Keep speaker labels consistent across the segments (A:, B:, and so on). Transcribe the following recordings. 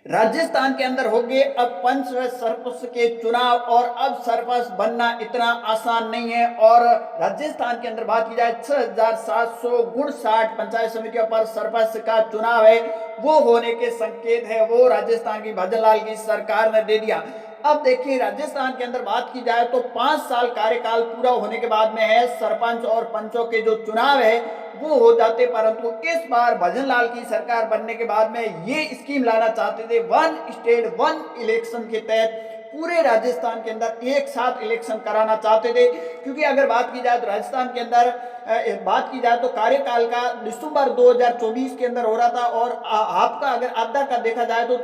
A: राजस्थान के अंदर हो गए अब पंच व सरपंच के चुनाव और अब सरपंच बनना इतना आसान नहीं है। और राजस्थान के अंदर बात की जाए 6,759 पंचायत समितियों पर सरपंच का चुनाव है, वो होने के संकेत है, वो राजस्थान की भजनलाल की सरकार ने दे दिया। अब देखिए राजस्थान के अंदर बात की जाए तो 5 साल कार्यकाल पूरा होने के बाद में है सरपंच और पंचों के जो चुनाव है वो हो जाते, परंतु इस बार भजनलाल की सरकार बनने के बाद में ये स्कीम लाना चाहते थे वन स्टेट वन इलेक्शन के तहत पूरे राजस्थान के अंदर एक साथ इलेक्शन कराना चाहते थे। क्योंकि अगर बात की जाए तो राजस्थान के अंदर बात की जाए तो कार्यकाल का दिसंबर 2024 के अंदर हो रहा था और आपका अगर आधा का देखा जाए तो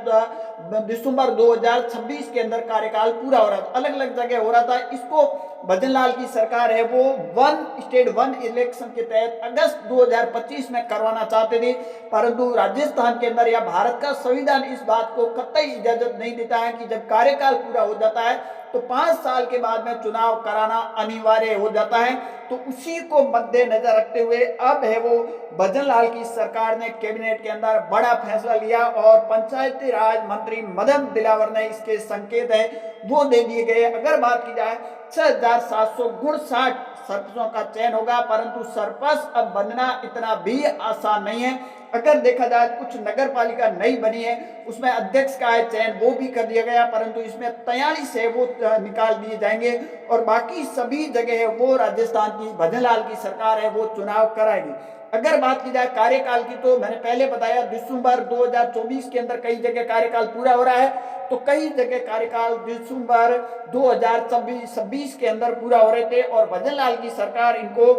A: दिसंबर 2026 के अंदर कार्यकाल पूरा हो रहा था, अलग अलग जगह हो रहा था। इसको भजनलाल की सरकार है वो वन स्टेट वन इलेक्शन के तहत अगस्त 2025 में करवाना चाहते थे, परंतु राजस्थान के अंदर या भारत का संविधान इस बात को कतई इजाजत नहीं देता है कि जब कार्यकाल पूरा हो जाता है तो 5 साल के बाद में चुनाव कराना अनिवार्य हो जाता है। तो उसी को मद्देनजर रखते हुए अब है वो भजनलाल की सरकार ने कैबिनेट के अंदर बड़ा फैसला लिया और पंचायती राज मंत्री मदन दिलावर ने इसके संकेत है वो दे दिए गए। अगर बात की जाए 6,759 सरपंचों का चयन होगा, परंतु सरपंच अब बनना इतना भी आसान नहीं है। अगर देखा जाए कुछ नगर पालिका नई बनी है उसमें अध्यक्ष का है चयन वो भी कर दिया गया, परंतु इसमें 43 है वो निकाल दिए जाएंगे और बाकी सभी जगह है वो राजस्थान की भजनलाल की सरकार है वो चुनाव कराएगी। अगर बात की जाए कार्यकाल की तो मैंने पहले बताया दिसंबर 2024 के अंदर कई जगह कार्यकाल पूरा हो रहा है, तो कई जगह कार्यकाल दिसंबर 2026 के अंदर पूरा हो रहे थे और भजनलाल की सरकार इनको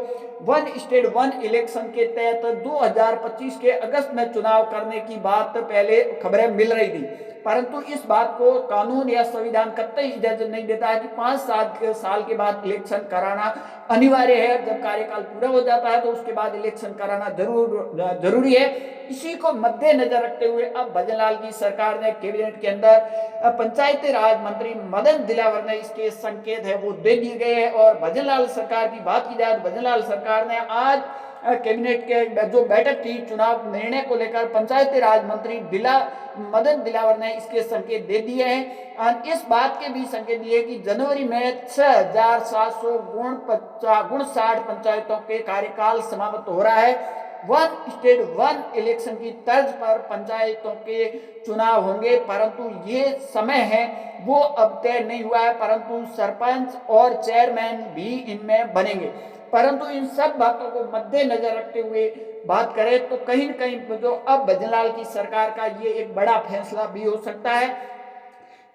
A: वन स्टेट वन इलेक्शन के तहत 2025 के अगस्त में चुनाव करने की बात पहले खबरें मिल रही थी, परंतु इस बात को कानून या संविधान कतई इजाजत नहीं देता है कि 5 साल के बाद इलेक्शन कराना अनिवार्य है। जब कार्यकाल पूरा हो जाता है तो उसके बाद इलेक्शन कराना जरूरी है। इसी को मद्देनजर रखते हुए अब भजनलाल की सरकार ने कैबिनेट के अंदर पंचायती राज मंत्री मदन दिलावर ने इसके संकेत है वो दे दिए गए हैं। और भजनलाल सरकार की बात की जाए तो भजनलाल सरकार ने आज कैबिनेट के जो बैठक थी चुनाव निर्णय को लेकर पंचायती राज मंत्री मदन दिलावर ने इसके संकेत दे दिए हैं और इस बात के भी संकेत दिए कि जनवरी में 6,759 पंचायतों के कार्यकाल समाप्त हो रहा है। वन स्टेट वन इलेक्शन की तर्ज पर पंचायतों के चुनाव होंगे, परंतु ये समय है वो अब तय नहीं हुआ है, परंतु सरपंच और चेयरमैन भी इनमें बनेंगे। परंतु इन सब बातों को मद्देनजर रखते हुए बात करें तो कहीं न कहीं जो अब भजनलाल की सरकार का ये एक बड़ा फैसला भी हो सकता है,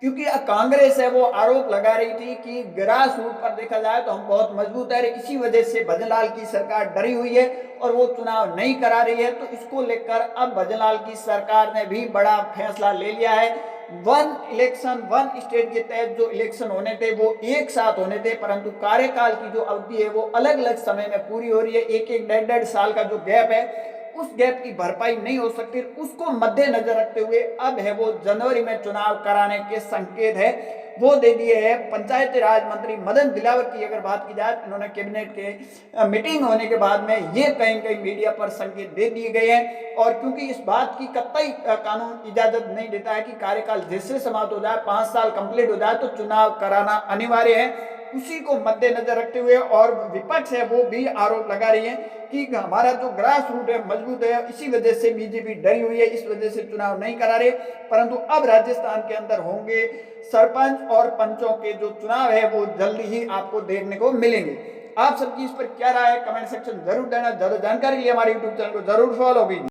A: क्योंकि कांग्रेस है वो आरोप लगा रही थी कि ग्रास रूट पर देखा जाए तो हम बहुत मजबूत है, इसी वजह से भजनलाल की सरकार डरी हुई है और वो चुनाव नहीं करा रही है। तो इसको लेकर अब भजनलाल की सरकार ने भी बड़ा फैसला ले लिया है। वन इलेक्शन वन स्टेट के तहत जो इलेक्शन होने थे वो एक साथ होने थे, परंतु कार्यकाल की जो अवधि है वो अलग अलग समय में पूरी हो रही है। एक एक डेढ़ साल का जो गैप है उस गैप की भरपाई नहीं हो सकती, उसको मद्देनजर रखते हुए अब है वो जनवरी में चुनाव कराने के संकेत है वो दे दिए हैं। पंचायती राज मंत्री मदन दिलावर की अगर बात की जाए, इन्होंने कैबिनेट के मीटिंग होने के बाद में ये कहीं कहीं मीडिया पर संकेत दे दिए गए हैं। और क्योंकि इस बात की कतई कानून इजाजत नहीं देता है कि कार्यकाल जैसे समाप्त हो जाए 5 साल कंप्लीट हो जाए तो चुनाव कराना अनिवार्य है, उसी को मद्देनजर रखते हुए और विपक्ष है वो भी आरोप लगा रही है कि हमारा जो ग्रास रूट है मजबूत है, इसी वजह से बीजेपी डरी हुई है, इस वजह से चुनाव नहीं करा रहे। परंतु अब राजस्थान के अंदर होंगे सरपंच और पंचों के जो चुनाव है वो जल्दी ही आपको देखने को मिलेंगे। आप सबकी इस पर क्या राय है कमेंट सेक्शन जरूर देना। ज्यादा जानकारी के लिए हमारे यूट्यूब चैनल को जरूर फॉलो कीजिए।